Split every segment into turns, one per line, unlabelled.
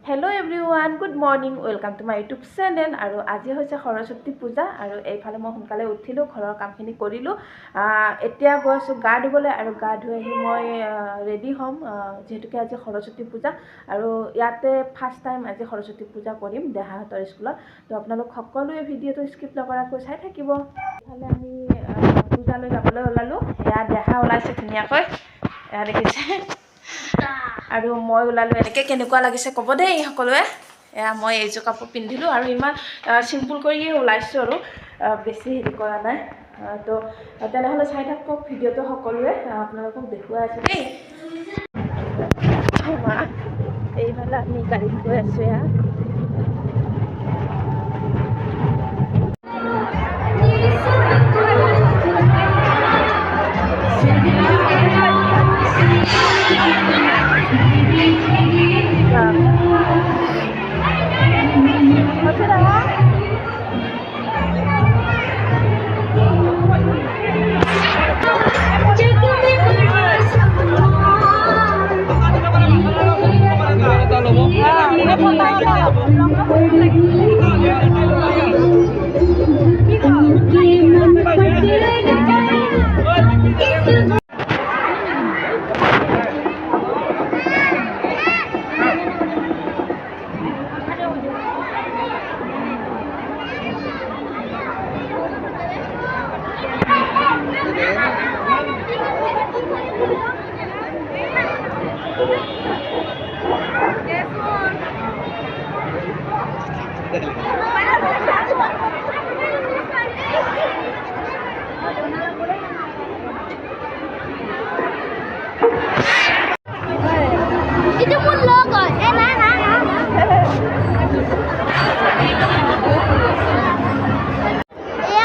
Hello everyone, good morning, welcome to my YouTube channel. আৰু আজি হৈছে সৰস্বতী পূজা আৰু এইফালে মই সোনকালে উঠিলো ঘৰৰ কামখিনি কৰিলো এতিয়া গৈছো গা ধুবলৈ আৰু গা ধুই আহি মই ৰেডি হ'ম যেহেতুকে আজি সৰস্বতী পূজা আৰু ইয়াতে ফাৰ্স্ট টাইম আজি সৰস্বতী পূজা কৰিম দেহাহঁতৰ স্কুলত তো আপোনালোক সকলোৱে ভিডিঅ'টো স্কিপ নকৰাকৈ চাই থাকিব ইফালে আমি পূজালৈ যাবলৈ ওলালো এয়া দেহা ওলাইছে ধুনীয়াকৈ এয়া দেখিছে আৰু মই ওলালো এনেকৈ কেনেকুৱা লাগিছে ক'ব দেই সকলোৱে এয়া মই এইযোৰ কাপোৰ পিন্ধিলোঁ আৰু ইমান চিম্পুল কৰিয়ে ওলাইছোঁ আৰু বেছি হেৰি কৰা নাই তো তেনেহ'লে চাই থাকক ভিডিঅ'টো সকলোৱে আপোনালোকক দেখুৱাই আছোঁ দেই এইফালে আমি গাড়ীত গৈ আছোঁ এয়া
Itu pun logo,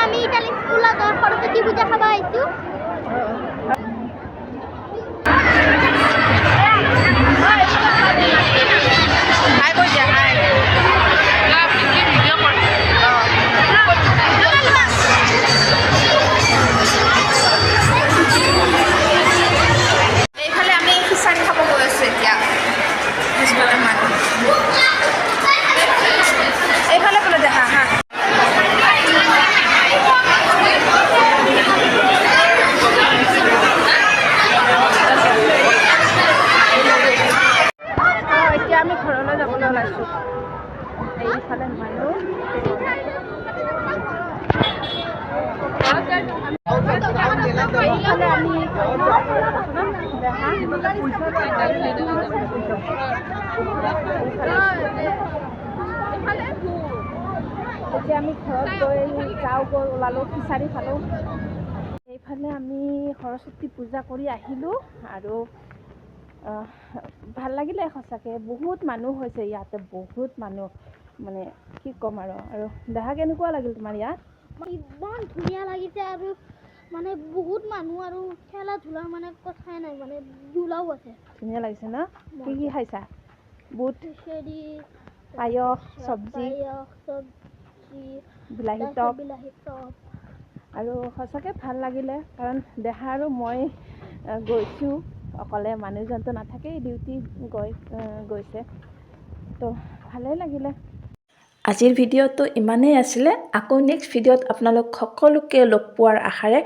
আমি ইটালি স্কুলত সরস্বতী পূজা খাবা আইছো আমি ঘৰলৈ যাবলৈ ওলাইছোঁ এইফালে মানুহ এতিয়া আমি ঘৰত গৈ যাওঁ গৈ ওলালোঁ খিচাৰি খালোঁ এইফালে আমি সৰস্বতী পূজা কৰি আহিলোঁ আৰু ভাল লাগিলে সঁচাকৈ বহুত মানুহ হৈছে ইয়াতে বহুত মানুহ মানে কি ক'ম আৰু দেহা কেনেকুৱা লাগিল তোমাৰ ইয়াত ইমান ধুনীয়া লাগিছে আৰু মানে বহুত মানুহ আৰু খেলা ধূলা মানে কথাই নাই মানে ধূলাও আছে ধুনীয়া লাগিছে ন কি খাইছা বুট পায়স চব্জি বিলাহী টপ আৰু সঁচাকৈ ভাল লাগিলে কাৰণ দেহা আৰু মই গৈছোঁ অকলে মানুহজনটো নাথাকেই ডিউটি গৈছে তো ভালেই লাগিলে আজিৰ ভিডিঅ'টো ইমানেই আছিলে আকৌ নেক্সট ভিডিঅ'ত আপোনালোক সকলোকে লগ পোৱাৰ আশাৰে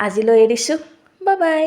আজিলৈ এৰিছোঁ বাই বাই